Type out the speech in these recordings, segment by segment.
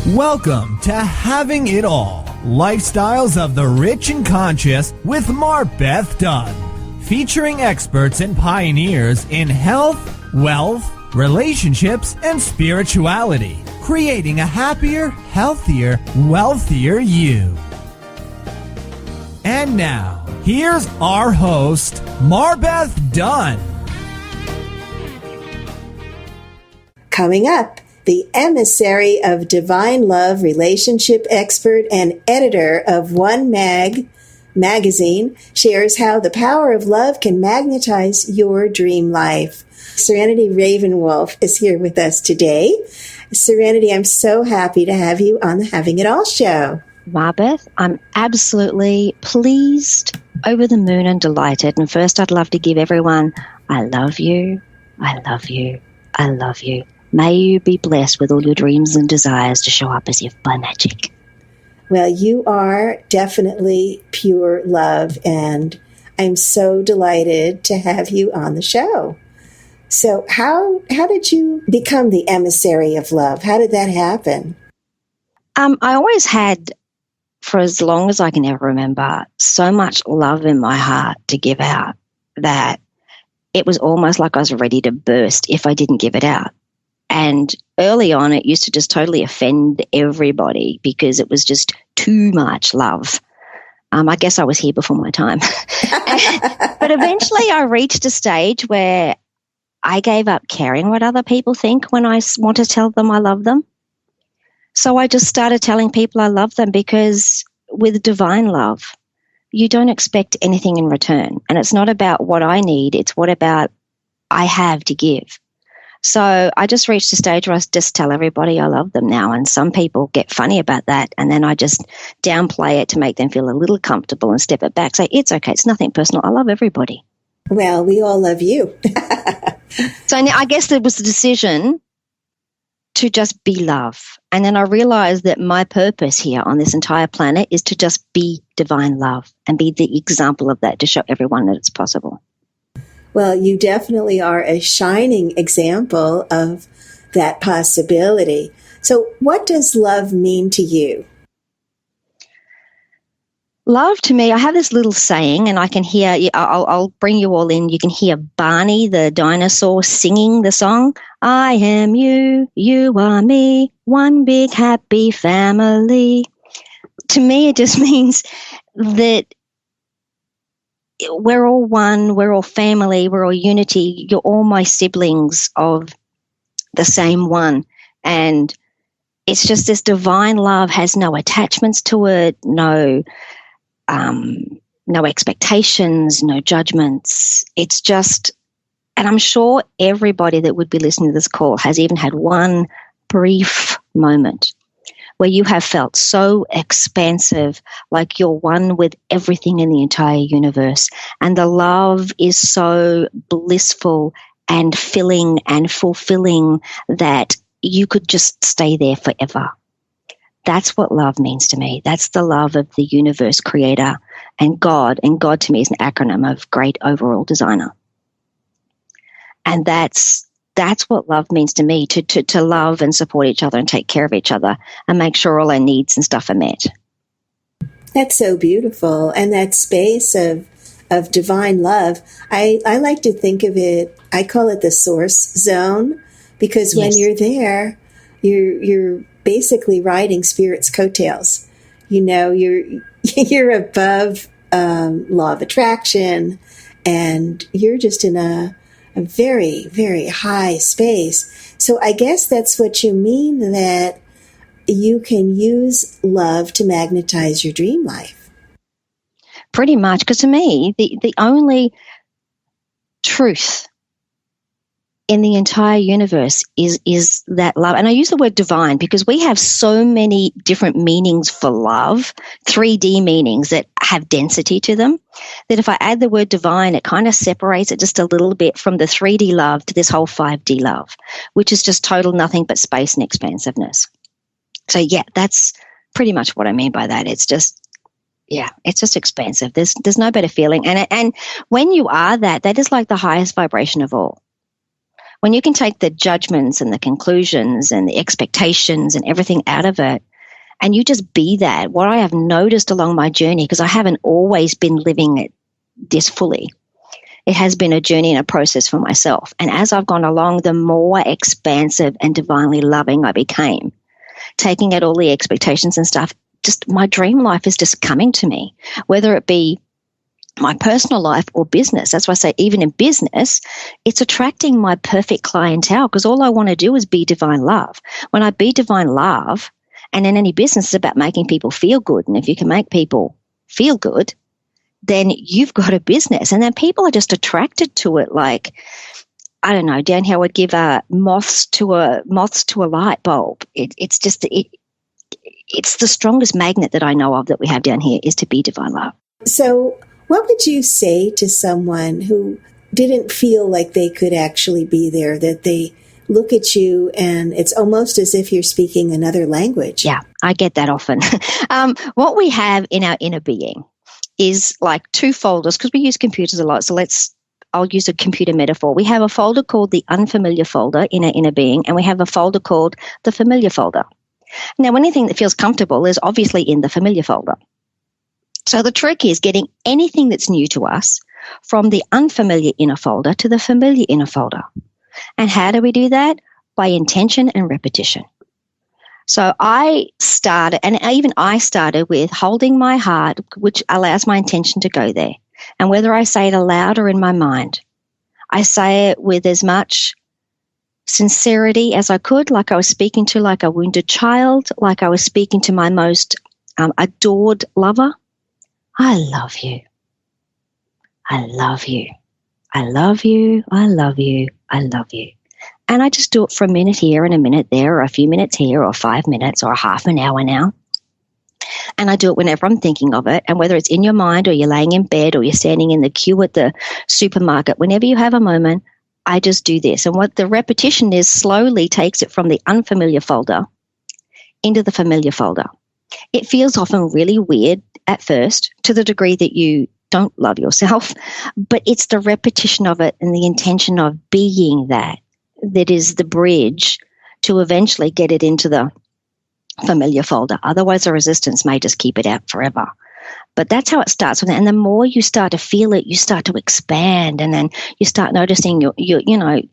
Welcome to Having It All, Lifestyles of the Rich and Conscious with MarBeth Dunn, featuring experts and pioneers in health, wealth, relationships, and spirituality, creating a happier, healthier, wealthier you. And now, here's our host, MarBeth Dunn. Coming up, the emissary of divine love, relationship expert, and editor of One magazine shares how the power of love can magnetize your dream life. Serenity Raven-Wolf is here with us today. Serenity, I'm so happy to have you on the Having It All show. MarBeth, I'm absolutely pleased, over the moon and delighted. And first, I'd love to give everyone, I love you, I love you, I love you. May you be blessed with all your dreams and desires to show up as if by magic. Well, you are definitely pure love, and I'm so delighted to have you on the show. So how did you become the emissary of love? How did that happen? I always had, for as long as I can ever remember, so much love in my heart to give out that it was almost like I was ready to burst if I didn't give it out. And early on, it used to just totally offend everybody because it was just too much love. I guess I was here before my time. But eventually I reached a stage where I gave up caring what other people think when I want to tell them I love them. So I just started telling people I love them because with divine love, you don't expect anything in return. And it's not about what I need, it's what about I have to give. So I just reached a stage where I just tell everybody I love them now. And some people get funny about that. And then I just downplay it to make them feel a little comfortable and step it back. Say, it's okay. It's nothing personal. I love everybody. Well, we all love you. So I guess there was the decision to just be love. And then I realized that my purpose here on this entire planet is to just be divine love and be the example of that to show everyone that it's possible. Well, you definitely are a shining example of that possibility. So what does love mean to you? Love to me, I have this little saying, and I can hear, I'll bring you all in. You can hear Barney, the dinosaur, singing the song, I am you, you are me, one big happy family. To me, it just means that we're all one, we're all family, we're all unity. You're all my siblings of the same one. And it's just this divine love has no attachments to it, no expectations, no judgments. It's just, and I'm sure everybody that would be listening to this call has even had one brief moment where you have felt so expansive, like you're one with everything in the entire universe. And the love is so blissful and filling and fulfilling that you could just stay there forever. That's what love means to me. That's the love of the universe creator and God. And God to me is an acronym of great overall designer. And that's what love means to me, to love and support each other and take care of each other and make sure all our needs and stuff are met. That's so beautiful. And that space of divine love, I like to think of it, I call it the source zone, because when you're there, you're basically riding spirit's coattails. You know, you're above law of attraction, and you're just in a very, very high space. So I guess that's what you mean, that you can use love to magnetize your dream life. Pretty much, because to me, the only truth in the entire universe is that love. And I use the word divine because we have so many different meanings for love, 3D meanings that have density to them, that if I add the word divine, it kind of separates it just a little bit from the 3D love to this whole 5D love, which is just total nothing but space and expansiveness. So yeah, that's pretty much what I mean by that. It's just, yeah, it's just expansive. There's no better feeling. And when you are that is like the highest vibration of all. When you can take the judgments and the conclusions and the expectations and everything out of it, and you just be that, what I have noticed along my journey, because I haven't always been living it this fully, it has been a journey and a process for myself. And as I've gone along, the more expansive and divinely loving I became, taking out all the expectations and stuff, just my dream life is just coming to me, whether it be my personal life or business. That's why I say even in business, it's attracting my perfect clientele, because all I want to do is be divine love. When I be divine love, and in any business, it's about making people feel good. And if you can make people feel good, then you've got a business. And then people are just attracted to it. Like, I don't know, down here I would give moths to a light bulb. It's the strongest magnet that I know of that we have down here, is to be divine love. So what would you say to someone who didn't feel like they could actually be there, that they look at you and it's almost as if you're speaking another language? Yeah, I get that often. What we have in our inner being is like two folders, because we use computers a lot. So I'll use a computer metaphor. We have a folder called the unfamiliar folder in our inner being, and we have a folder called the familiar folder. Now, anything that feels comfortable is obviously in the familiar folder. So the trick is getting anything that's new to us from the unfamiliar inner folder to the familiar inner folder. And how do we do that? By intention and repetition. So I started with holding my heart, which allows my intention to go there. And whether I say it aloud or in my mind, I say it with as much sincerity as I could, like I was speaking to like a wounded child, like I was speaking to my most adored lover. I love you. I love you. I love you. I love you. I love you. And I just do it for a minute here and a minute there, or a few minutes here, or 5 minutes, or a half an hour now. And I do it whenever I'm thinking of it. And whether it's in your mind, or you're laying in bed, or you're standing in the queue at the supermarket, whenever you have a moment, I just do this. And what the repetition is, slowly takes it from the unfamiliar folder into the familiar folder. It feels often really weird at first, to the degree that you don't love yourself, but it's the repetition of it and the intention of being that is the bridge to eventually get it into the familiar folder. Otherwise, the resistance may just keep it out forever. But that's how it starts with it. And the more you start to feel it, you start to expand, and then you start noticing your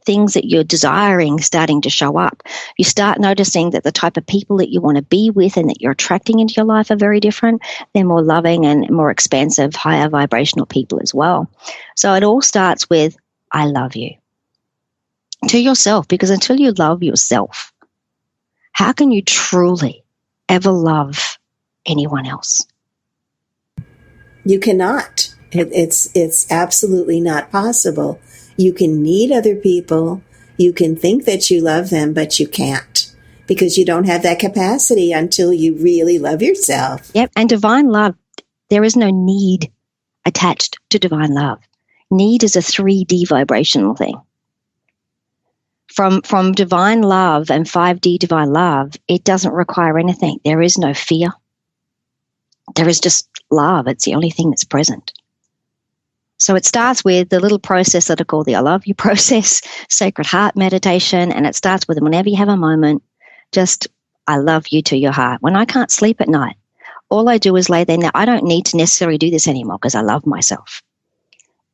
things that you're desiring starting to show up. You start noticing that the type of people that you want to be with and that you're attracting into your life are very different. They're more loving and more expansive, higher vibrational people as well. So it all starts with, I love you. To yourself, because until you love yourself, how can you truly ever love anyone else? You cannot. It's absolutely not possible. You can need other people. You can think that you love them, but you can't, because you don't have that capacity until you really love yourself. Yep. And divine love, there is no need attached to divine love. Need is a 3D vibrational thing. From divine love and 5D divine love, it doesn't require anything. There is no fear. There is just love. It's the only thing that's present. So it starts with the little process that I call the I love you process, sacred heart meditation, and it starts with whenever you have a moment, just I love you to your heart. When I can't sleep at night, all I do is lay there. Now, I don't need to necessarily do this anymore because I love myself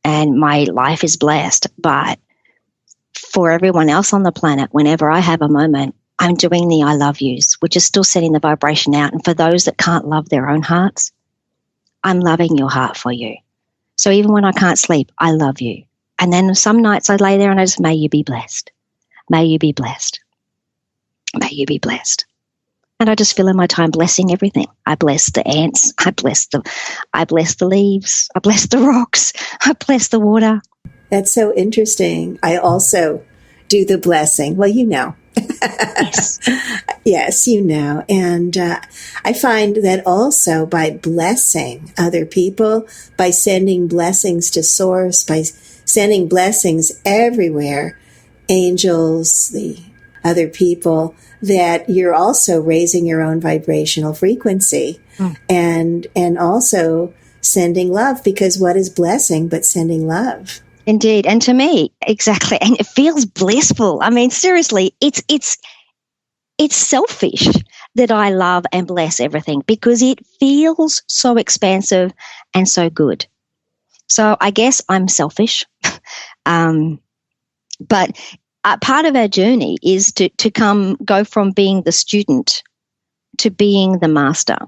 and my life is blessed. But for everyone else on the planet, whenever I have a moment, I'm doing the I love yous, which is still setting the vibration out. And for those that can't love their own hearts, I'm loving your heart for you. So even when I can't sleep, I love you. And then some nights I lay there and I just, may you be blessed. May you be blessed. May you be blessed. And I just fill in my time blessing everything. I bless the ants. I bless the leaves. I bless the rocks. I bless the water. That's so interesting. I also do the blessing. Well, you know. Yes. Yes, you know. And I find that also by blessing other people, by sending blessings to Source, by sending blessings everywhere, angels, the other people, that you're also raising your own vibrational frequency and also sending love, because what is blessing but sending love? Indeed. And to me, exactly. And it feels blissful. I mean, seriously, it's selfish that I love and bless everything because it feels so expansive and so good. So I guess I'm selfish. But part of our journey is to go from being the student to being the master.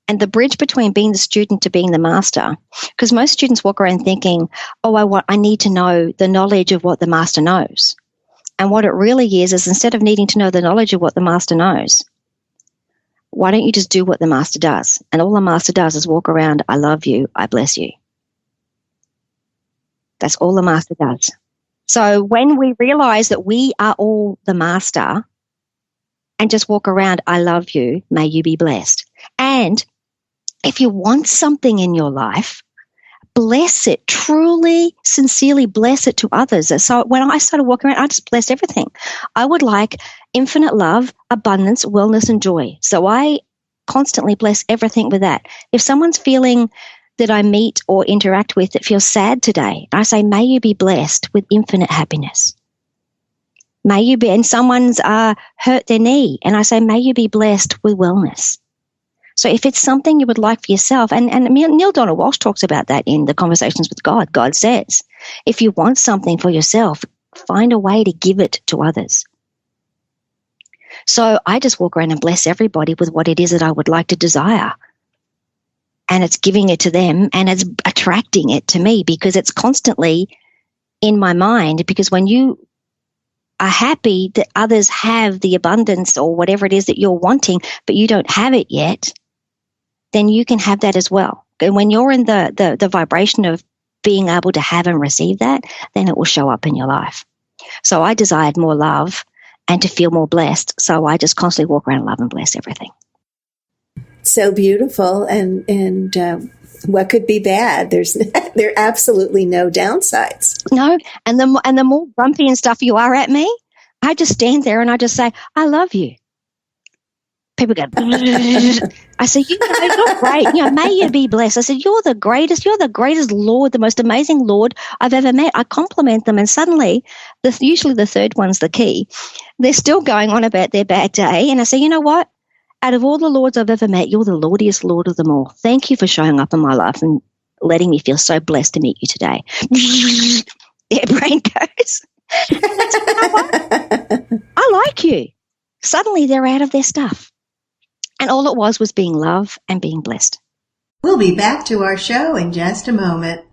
And the bridge between being the student to being the master, because most students walk around thinking, oh, I need to know the knowledge of what the master knows. And what it really is instead of needing to know the knowledge of what the master knows, why don't you just do what the master does? And all the master does is walk around, I love you, I bless you. That's all the master does. So when we realize that we are all the master and just walk around, I love you, may you be blessed. And if you want something in your life, bless it, truly, sincerely bless it to others. So when I started walking around, I just blessed everything. I would like infinite love, abundance, wellness, and joy. So I constantly bless everything with that. If someone's feeling that I meet or interact with that feels sad today, I say, may you be blessed with infinite happiness. May you be, and someone's hurt their knee, and I say, may you be blessed with wellness. So if it's something you would like for yourself, and Neil Donald Walsh talks about that in the Conversations with God. God says, if you want something for yourself, find a way to give it to others. So I just walk around and bless everybody with what it is that I would like to desire. And it's giving it to them and it's attracting it to me because it's constantly in my mind. Because when you are happy that others have the abundance or whatever it is that you're wanting, but you don't have it yet, then you can have that as well. And when you're in the vibration of being able to have and receive that, then it will show up in your life. So I desired more love and to feel more blessed. So I just constantly walk around and love and bless everything. So beautiful. And what could be bad? There are absolutely no downsides. No. And the more grumpy and stuff you are at me, I just stand there and I just say, I love you. People go, I say, you're great. May you be blessed. I said, you're the greatest Lord, the most amazing Lord I've ever met. I compliment them. And suddenly, usually the third one's the key. They're still going on about their bad day. And I say, you know what? Out of all the Lords I've ever met, you're the Lordiest Lord of them all. Thank you for showing up in my life and letting me feel so blessed to meet you today. Their brain goes, I like you. Suddenly they're out of their stuff. And all it was being love and being blessed. We'll be back to our show in just a moment.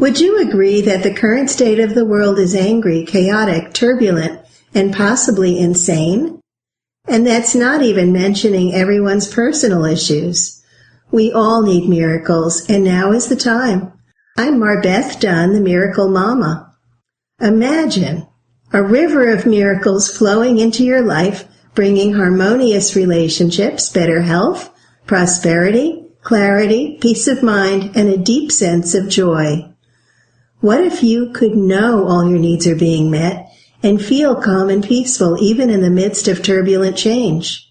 Would you agree that the current state of the world is angry, chaotic, turbulent, and possibly insane? And that's not even mentioning everyone's personal issues. We all need miracles, and now is the time. I'm MarBeth Dunn, the Miracle Mama. Imagine a river of miracles flowing into your life, bringing harmonious relationships, better health, prosperity, clarity, peace of mind, and a deep sense of joy. What if you could know all your needs are being met and feel calm and peaceful even in the midst of turbulent change?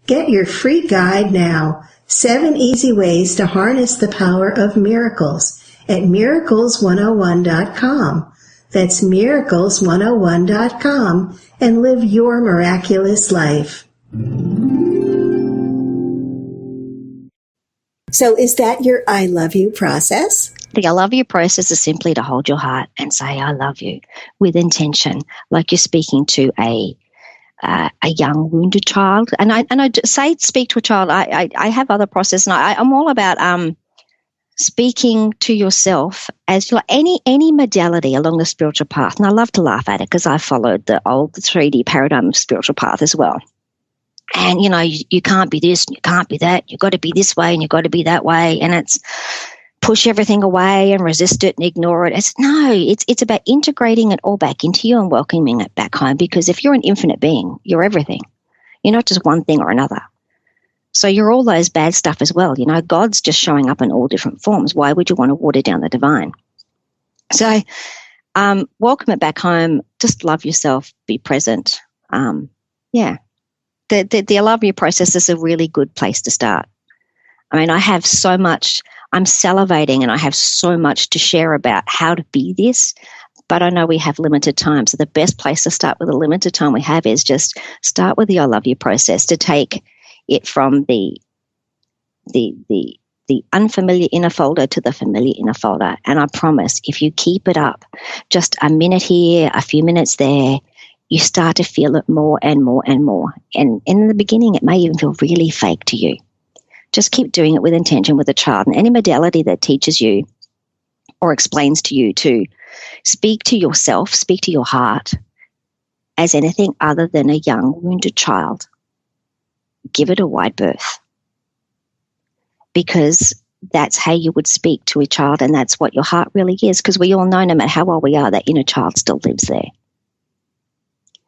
Get your free guide now, 7 Easy Ways to Harness the Power of Miracles at miracles101.com. That's miracles101.com and live your miraculous life. So is that your I love you process? The I love you process is simply to hold your heart and say, I love you with intention, like you're speaking to a young wounded child. And I say speak to a child. I have other process, and I'm all about speaking to yourself as like any modality along the spiritual path. And I love to laugh at it because I followed the old 3D paradigm of spiritual path as well. And, you can't be this and you can't be that. You've got to be this way and you've got to be that way. And it's push everything away and resist it and ignore it. It's about integrating it all back into you and welcoming it back home. Because if you're an infinite being, you're everything. You're not just one thing or another. So you're all those bad stuff as well. God's just showing up in all different forms. Why would you want to water down the divine? So welcome it back home. Just love yourself. Be present. The I love you process is a really good place to start. I mean, I have so much, I'm salivating and I have so much to share about how to be this, but I know we have limited time. So the best place to start with the limited time we have is just start with the I love you process, to take it from the unfamiliar inner folder to the familiar inner folder. And I promise, if you keep it up, just a minute here, a few minutes there, you start to feel it more and more and more. And in the beginning, it may even feel really fake to you. Just keep doing it with intention with a child. And any modality that teaches you or explains to you to speak to yourself, speak to your heart as anything other than a young, wounded child, give it a wide berth. Because that's how you would speak to a child, and that's what your heart really is. Because we all know, no matter how old we are, that inner child still lives there.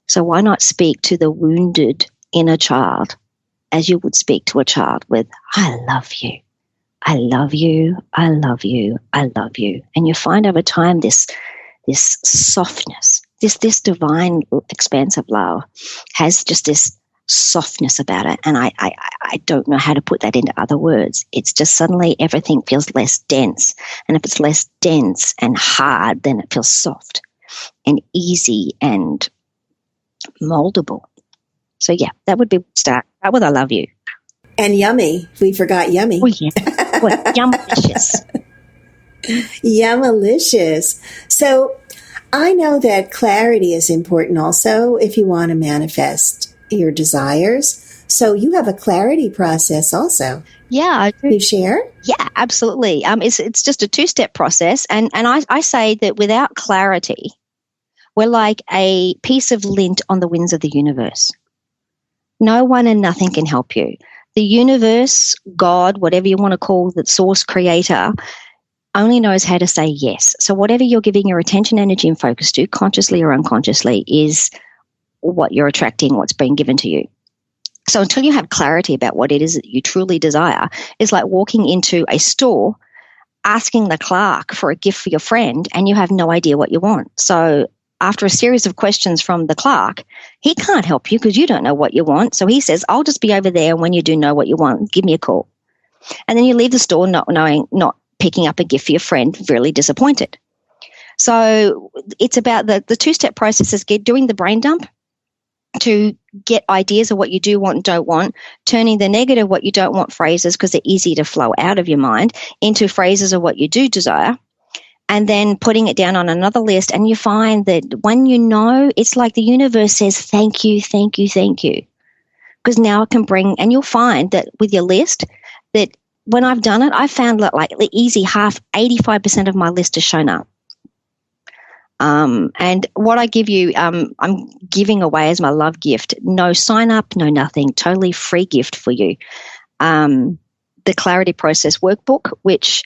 So why not speak to the wounded inner child as you would speak to a child with, I love you, I love you, I love you, I love you. And you find over time this softness, this divine expansive love has just this softness about it. And I don't know how to put that into other words. It's just suddenly everything feels less dense. And if it's less dense and hard, then it feels soft and easy and moldable. So yeah, that would be start with I love you. And yummy. We forgot yummy. Oh yeah. Well, yummalicious. Yummalicious. So I know that clarity is important also if you want to manifest your desires. So you have a clarity process also. Yeah. I do. Can you share? Yeah, absolutely. It's just a 2-step process. And I say that without clarity, we're like a piece of lint on the winds of the universe. No one and nothing can help you. The universe, God, whatever you want to call the source creator, only knows how to say yes. So whatever you're giving your attention, energy, and focus to, consciously or unconsciously, is what you're attracting, what's being given to you. So until you have clarity about what it is that you truly desire, it's like walking into a store, asking the clerk for a gift for your friend, and you have no idea what you want. So after a series of questions from the clerk, he can't help you because you don't know what you want. So he says, I'll just be over there, and when you do know what you want, give me a call. And then you leave the store not picking up a gift for your friend, really disappointed. So it's about the 2-step process is doing the brain dump to get ideas of what you do want and don't want, turning the negative what you don't want phrases, because they're easy to flow out of your mind, into phrases of what you do desire, and then putting it down on another list. And you find that when you know, it's like the universe says, thank you, thank you, thank you. Because now it can bring, and you'll find that with your list, that when I've done it, I've found that like the easy 85% of my list has shown up. And what I give you, I'm giving away as my love gift, no sign up, no nothing, totally free gift for you. The Clarity Process Workbook, which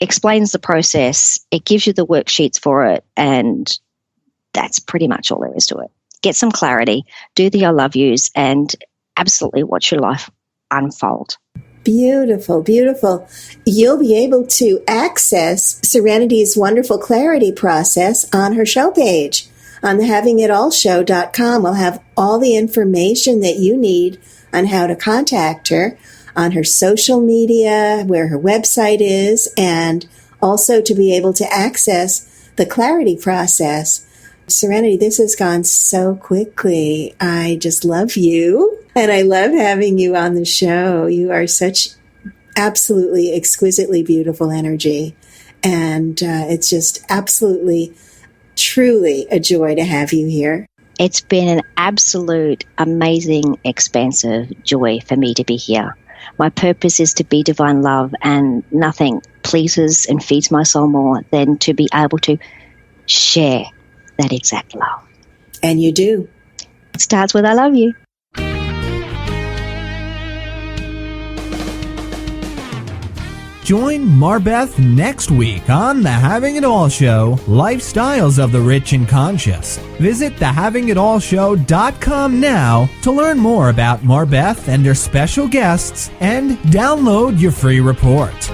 explains the process. It gives you the worksheets for it, and that's pretty much all there is to it. Get some clarity, do the I love yous, and absolutely watch your life unfold. Beautiful, beautiful. You'll be able to access Serenity's wonderful clarity process on her show page. On TheHavingItAllShow.com, we'll have all the information that you need on how to contact her, on her social media, where her website is, and also to be able to access the clarity process. Serenity, this has gone so quickly. I just love you, and I love having you on the show. You are such absolutely exquisitely beautiful energy, and it's just absolutely, truly a joy to have you here. It's been an absolute, amazing, expansive joy for me to be here. My purpose is to be divine love, and nothing pleases and feeds my soul more than to be able to share that exact love. And you do. It starts with I love you. Join MarBeth next week on The Having It All Show, Lifestyles of the Rich and Conscious. Visit TheHavingItAllShow.com now to learn more about MarBeth and her special guests and download your free report.